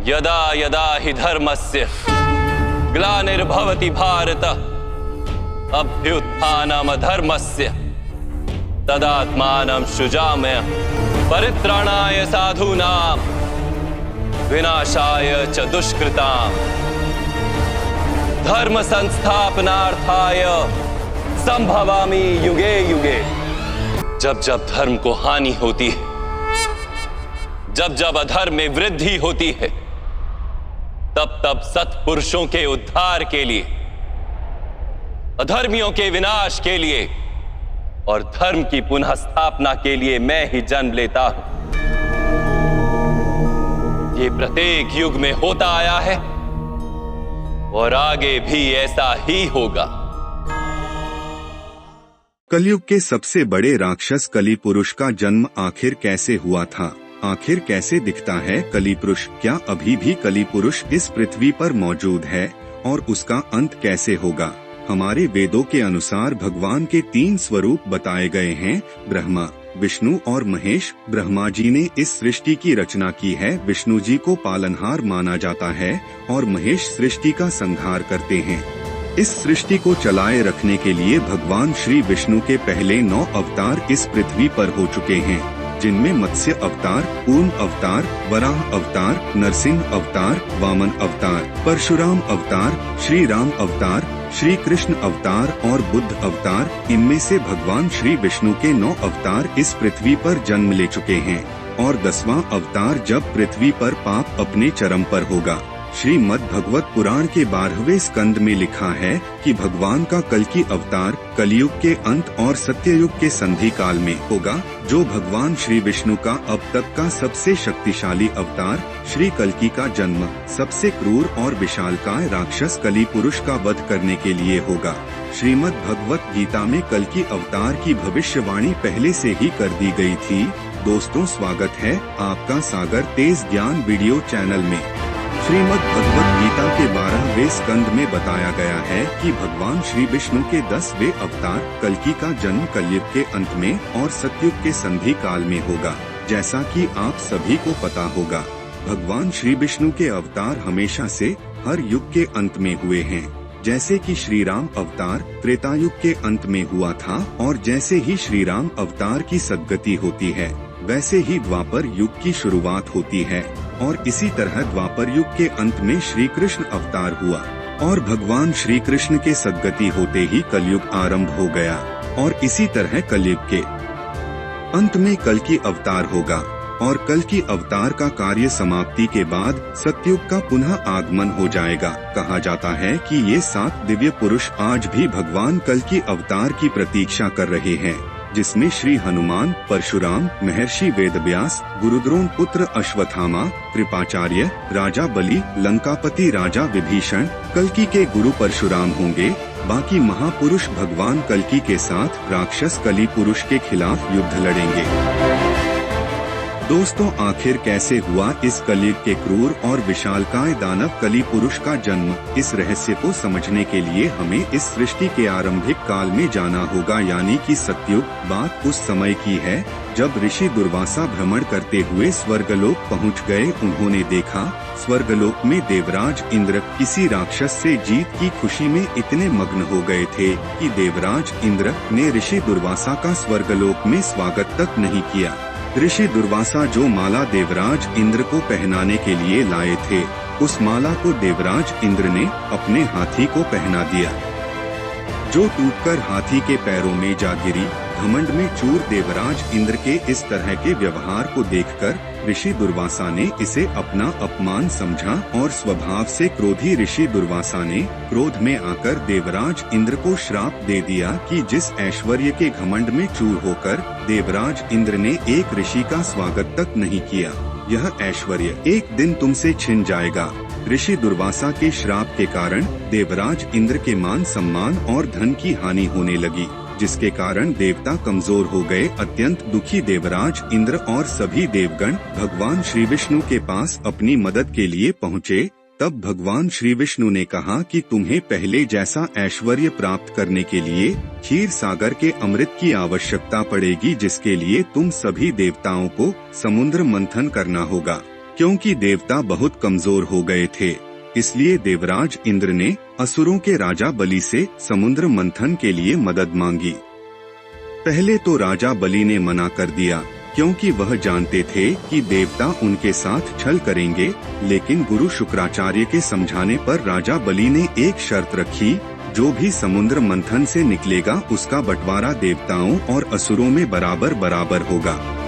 यदा यदा हि धर्मस्य ग्लानिर्भवति भारत अभ्युत्थानमधर्मस्य तदात्मानं सृजाम्य परित्राणाय साधूनां विनाशाय च दुष्कृतां धर्म संस्थापनार्थाय संभवामि युगे युगे। जब जब धर्म को हानि होती है, जब जब अधर्म में वृद्धि होती है, तब तब सत्पुरुषों के उद्धार के लिए, अधर्मियों के विनाश के लिए और धर्म की पुनः स्थापना के लिए मैं ही जन्म लेता हूं। ये प्रत्येक युग में होता आया है और आगे भी ऐसा ही होगा। कलयुग के सबसे बड़े राक्षस कली पुरुष का जन्म आखिर कैसे हुआ था? आखिर कैसे दिखता है कली पुरुष? क्या अभी भी कली पुरुष इस पृथ्वी पर मौजूद है और उसका अंत कैसे होगा? हमारे वेदों के अनुसार भगवान के 3 स्वरूप बताए गए हैं, ब्रह्मा, विष्णु और महेश। ब्रह्मा जी ने इस सृष्टि की रचना की है, विष्णु जी को पालनहार माना जाता है और महेश सृष्टि का संहार करते हैं। इस सृष्टि को चलाए रखने के लिए भगवान श्री विष्णु के पहले 9 अवतार इस पृथ्वी पर हो चुके हैं, जिनमें मत्स्य अवतार, कूर्म अवतार, वराह अवतार, नरसिंह अवतार, वामन अवतार, परशुराम अवतार, श्री राम अवतार, श्री कृष्ण अवतार और बुद्ध अवतार। इनमें से भगवान श्री विष्णु के 9 अवतार इस पृथ्वी पर जन्म ले चुके हैं और 10वां अवतार जब पृथ्वी पर पाप अपने चरम पर होगा। श्रीमद् भगवत पुराण के 12वें स्कंद में लिखा है कि भगवान का कल्कि अवतार कलयुग के अंत और सत्ययुग के संधि काल में होगा, जो भगवान श्री विष्णु का अब तक का सबसे शक्तिशाली अवतार। श्री कल्कि का जन्म सबसे क्रूर और विशालकाय राक्षस कली पुरुष का वध करने के लिए होगा। श्रीमद् भगवत गीता में कल्कि अवतार की भविष्यवाणी पहले से ही कर दी गई थी। दोस्तों, स्वागत है आपका सागर तेज ज्ञान वीडियो चैनल में। श्रीमद् भगवत गीता के 12वें स्कंद में बताया गया है कि भगवान श्री विष्णु के 10वें अवतार कल्कि का जन्म कलयुग के अंत में और सतयुग के संधि काल में होगा। जैसा कि आप सभी को पता होगा, भगवान श्री विष्णु के अवतार हमेशा से हर युग के अंत में हुए हैं। जैसे कि श्री राम अवतार त्रेतायुग के अंत में हुआ था और जैसे ही श्री राम अवतार की सद्गति होती है, वैसे ही द्वापर युग की शुरुआत होती है और इसी तरह द्वापर युग के अंत में श्री कृष्ण अवतार हुआ और भगवान श्री कृष्ण के सद्गति होते ही कलयुग आरंभ हो गया और इसी तरह कलयुग के अंत में कल्कि अवतार होगा और कल्कि अवतार का कार्य समाप्ति के बाद सतयुग का पुनः आगमन हो जाएगा। कहा जाता है कि ये 7 दिव्य पुरुष आज भी भगवान कल्कि अवतार की प्रतीक्षा कर रहे हैं, जिसमें श्री हनुमान, परशुराम, महर्षि वेदव्यास, गुरुद्रोण पुत्र अश्वत्थामा, कृपाचार्य, राजा बलि, लंकापति राजा विभीषण, कल्कि के गुरु परशुराम होंगे। बाकी महापुरुष भगवान कल्कि के साथ राक्षस कली पुरुष के खिलाफ युद्ध लड़ेंगे। दोस्तों, आखिर कैसे हुआ इस कलयुग के क्रूर और विशालकाय दानव कली पुरुष का जन्म? इस रहस्य को समझने के लिए हमें इस सृष्टि के आरंभिक काल में जाना होगा, यानी कि सतयुग। बात उस समय की है जब ऋषि दुर्वासा भ्रमण करते हुए स्वर्गलोक पहुंच गए। उन्होंने देखा स्वर्गलोक में देवराज इंद्र किसी राक्षस से जीत की खुशी में इतने मग्न हो गए थे कि देवराज इंद्र ने ऋषि दुर्वासा का स्वर्गलोक में स्वागत तक नहीं किया। ऋषि दुर्वासा जो माला देवराज इंद्र को पहनाने के लिए लाए थे, उस माला को देवराज इंद्र ने अपने हाथी को पहना दिया, जो टूटकर हाथी के पैरों में जा गिरी। घमंड में चूर देवराज इंद्र के इस तरह के व्यवहार को देखकर ऋषि दुर्वासा ने इसे अपना अपमान समझा और स्वभाव से क्रोधी ऋषि दुर्वासा ने क्रोध में आकर देवराज इंद्र को श्राप दे दिया कि जिस ऐश्वर्य के घमंड में चूर होकर देवराज इंद्र ने एक ऋषि का स्वागत तक नहीं किया, यह ऐश्वर्य एक दिन तुमसे छिन जाएगा। ऋषि दुर्वासा के श्राप के कारण देवराज इंद्र के मान सम्मान और धन की हानि होने लगी, जिसके कारण देवता कमजोर हो गए। अत्यंत दुखी देवराज इंद्र और सभी देवगण भगवान श्री विष्णु के पास अपनी मदद के लिए पहुँचे। तब भगवान श्री विष्णु ने कहा कि तुम्हें पहले जैसा ऐश्वर्य प्राप्त करने के लिए क्षीर सागर के अमृत की आवश्यकता पड़ेगी, जिसके लिए तुम सभी देवताओं को समुद्र मंथन करना होगा। क्योंकि देवता बहुत कमजोर हो गए थे। इसलिए देवराज इंद्र ने असुरों के राजा बलि से समुद्र मंथन के लिए मदद मांगी। पहले तो राजा बलि ने मना कर दिया, क्योंकि वह जानते थे कि देवता उनके साथ छल करेंगे। लेकिन गुरु शुक्राचार्य के समझाने पर राजा बलि ने एक शर्त रखी, जो भी समुद्र मंथन से निकलेगा उसका बंटवारा देवताओं और असुरों में बराबर बराबर होगा।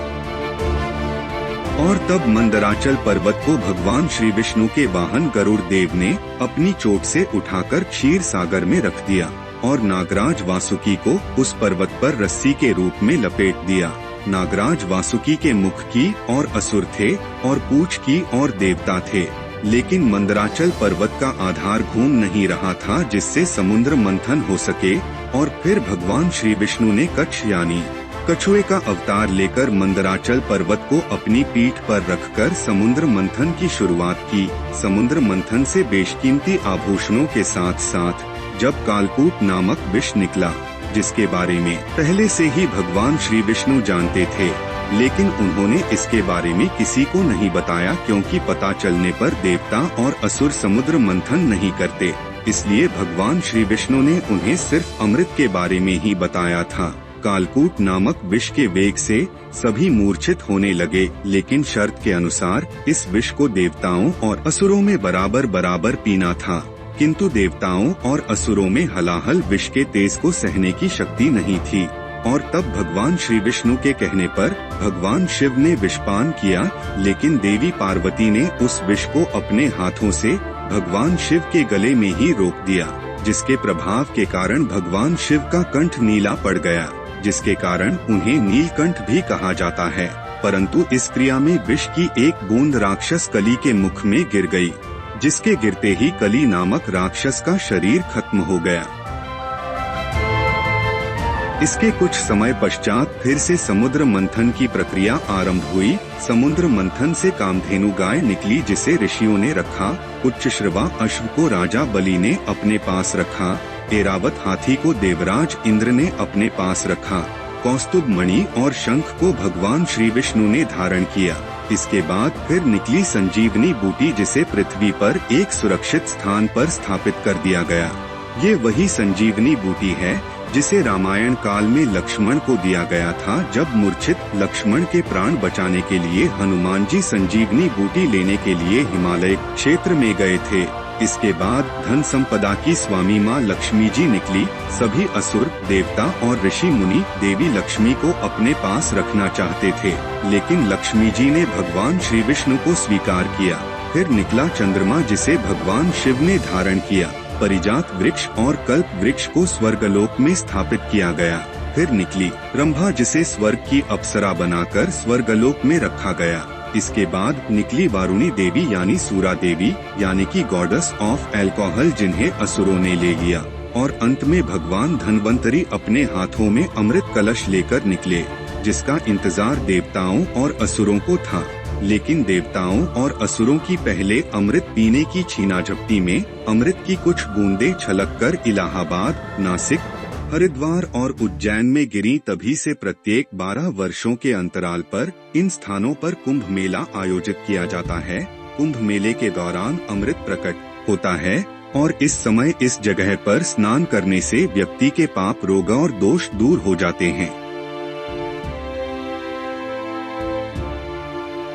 और तब मंदराचल पर्वत को भगवान श्री विष्णु के वाहन गरुड़ देव ने अपनी चोट से उठाकर क्षीर सागर में रख दिया और नागराज वासुकी को उस पर्वत पर रस्सी के रूप में लपेट दिया। नागराज वासुकी के मुख की और असुर थे और पूंछ की और देवता थे। लेकिन मंदराचल पर्वत का आधार घूम नहीं रहा था जिससे समुद्र मंथन हो सके। और फिर भगवान श्री विष्णु ने कच्छ यानी कछुए का अवतार लेकर मंदराचल पर्वत को अपनी पीठ पर रखकर समुद्र मंथन की शुरुआत की। समुद्र मंथन से बेशकीमती आभूषणों के साथ साथ जब कालकूट नामक विष निकला, जिसके बारे में पहले से ही भगवान श्री विष्णु जानते थे, लेकिन उन्होंने इसके बारे में किसी को नहीं बताया, क्योंकि पता चलने पर देवता और असुर समुद्र मंथन नहीं करते। इसलिए भगवान श्री विष्णु ने उन्हें सिर्फ अमृत के बारे में ही बताया था। कालकूट नामक विष के वेग से सभी मूर्छित होने लगे, लेकिन शर्त के अनुसार इस विष को देवताओं और असुरों में बराबर बराबर पीना था। किंतु देवताओं और असुरों में हलाहल विष के तेज को सहने की शक्ति नहीं थी। और तब भगवान श्री विष्णु के कहने पर भगवान शिव ने विषपान किया, लेकिन देवी पार्वती ने उस विष को अपने हाथों से भगवान शिव के गले में ही रोक दिया, जिसके प्रभाव के कारण भगवान शिव का कंठ नीला पड़ गया, जिसके कारण उन्हें नीलकंठ भी कहा जाता है। परंतु इस क्रिया में विष की एक बूंद राक्षस कली के मुख में गिर गई, जिसके गिरते ही कली नामक राक्षस का शरीर खत्म हो गया। इसके कुछ समय पश्चात फिर से समुद्र मंथन की प्रक्रिया आरंभ हुई। समुद्र मंथन से कामधेनु गाय निकली, जिसे ऋषियों ने रखा। उच्चश्रवा अश्व को राजा बलि ने अपने पास रखा। ऐरावत हाथी को देवराज इंद्र ने अपने पास रखा। कौस्तुभ मणि और शंख को भगवान श्री विष्णु ने धारण किया। इसके बाद फिर निकली संजीवनी बूटी, जिसे पृथ्वी पर एक सुरक्षित स्थान पर स्थापित कर दिया गया। ये वही संजीवनी बूटी है जिसे रामायण काल में लक्ष्मण को दिया गया था, जब मूर्छित लक्ष्मण के प्राण बचाने के लिए हनुमान जी संजीवनी बूटी लेने के लिए हिमालय क्षेत्र में गए थे। इसके बाद धन संपदा की स्वामी माँ लक्ष्मी जी निकली। सभी असुर, देवता और ऋषि मुनि देवी लक्ष्मी को अपने पास रखना चाहते थे, लेकिन लक्ष्मी जी ने भगवान श्री विष्णु को स्वीकार किया। फिर निकला चंद्रमा, जिसे भगवान शिव ने धारण किया। परिजात वृक्ष और कल्प वृक्ष को स्वर्गलोक में स्थापित किया गया। फिर निकली रंभा, जिसे स्वर्ग की अप्सरा बनाकर स्वर्गलोक में रखा गया। इसके बाद निकली वारुणी देवी यानी सूरा देवी यानी कि गॉडेस ऑफ एल्कोहल, जिन्हें असुरों ने ले लिया। और अंत में भगवान धन्वंतरी अपने हाथों में अमृत कलश लेकर निकले, जिसका इंतजार देवताओं और असुरों को था। लेकिन देवताओं और असुरों की पहले अमृत पीने की छीना झपटी में अमृत की कुछ बूंदें छलककर इलाहाबाद, नासिक, हरिद्वार और उज्जैन में गिरी। तभी से प्रत्येक 12 वर्षों के अंतराल पर इन स्थानों पर कुंभ मेला आयोजित किया जाता है। कुंभ मेले के दौरान अमृत प्रकट होता है और इस समय इस जगह पर स्नान करने से व्यक्ति के पाप, रोग और दोष दूर हो जाते हैं।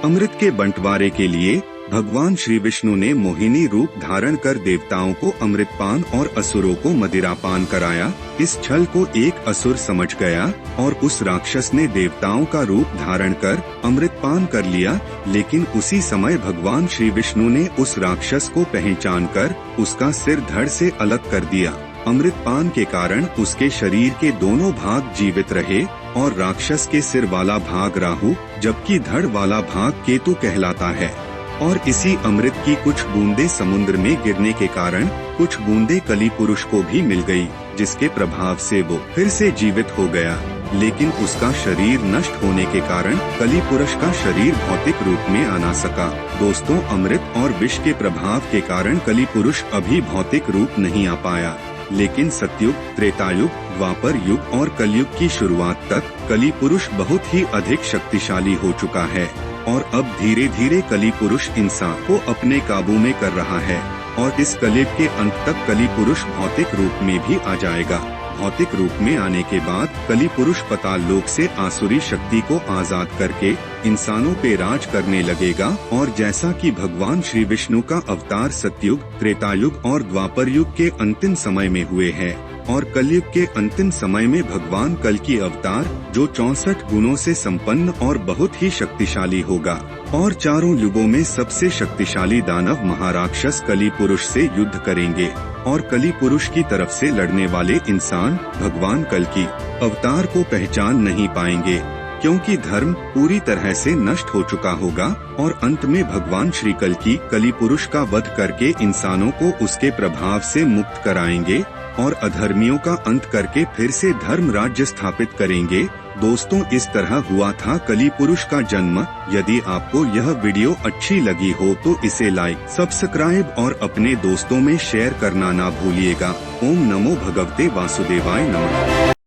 अमृत के बंटवारे के लिए भगवान श्री विष्णु ने मोहिनी रूप धारण कर देवताओं को अमृतपान और असुरों को मदिरापान कराया। इस छल को एक असुर समझ गया और उस राक्षस ने देवताओं का रूप धारण कर अमृतपान कर लिया। लेकिन उसी समय भगवान श्री विष्णु ने उस राक्षस को पहचान कर उसका सिर धड़ से अलग कर दिया। अमृतपान के कारण उसके शरीर के दोनों भाग जीवित रहे और राक्षस के सिर वाला भाग राहु, जबकि धड़ वाला भाग केतु कहलाता है। और इसी अमृत की कुछ बूंदें समुद्र में गिरने के कारण कुछ बूंदें कली पुरुष को भी मिल गई, जिसके प्रभाव से वो फिर से जीवित हो गया। लेकिन उसका शरीर नष्ट होने के कारण कली पुरुष का शरीर भौतिक रूप में आ ना सका। दोस्तों, अमृत और विष के प्रभाव के कारण कली पुरुष अभी भौतिक रूप नहीं आ पाया, लेकिन सतयुग, त्रेतायुग, द्वापर युग और कलयुग की शुरुआत तक कली पुरुष बहुत ही अधिक शक्तिशाली हो चुका है। और अब धीरे धीरे कली पुरुष इंसान को अपने काबू में कर रहा है और इस कलयुग के अंत तक कली पुरुष भौतिक रूप में भी आ जाएगा। भौतिक रूप में आने के बाद कली पुरुष पाताल लोक से आसुरी शक्ति को आजाद करके इंसानों पे राज करने लगेगा और जैसा कि भगवान श्री विष्णु का अवतार सतयुग, त्रेतायुग और द्वापर युग के अंतिम समय में हुए हैं और कलयुग के अंतिम समय में भगवान कल की अवतार जो 64 गुणों से संपन्न और बहुत ही शक्तिशाली होगा और चारों युगों में सबसे शक्तिशाली दानव महाराक्षस कली पुरुष से युद्ध करेंगे और कली पुरुष की तरफ से लड़ने वाले इंसान भगवान कल की अवतार को पहचान नहीं पाएंगे क्योंकि धर्म पूरी तरह से नष्ट हो चुका होगा और अंत में भगवान श्री कल की कली पुरुष का वध करके इंसानों को उसके प्रभाव से मुक्त कराएंगे और अधर्मियों का अंत करके फिर से धर्म राज्य स्थापित करेंगे। दोस्तों, इस तरह हुआ था कली पुरुष का जन्म। यदि आपको यह वीडियो अच्छी लगी हो तो इसे लाइक, सब्सक्राइब और अपने दोस्तों में शेयर करना ना भूलिएगा। ओम नमो भगवते वासुदेवाय नमः।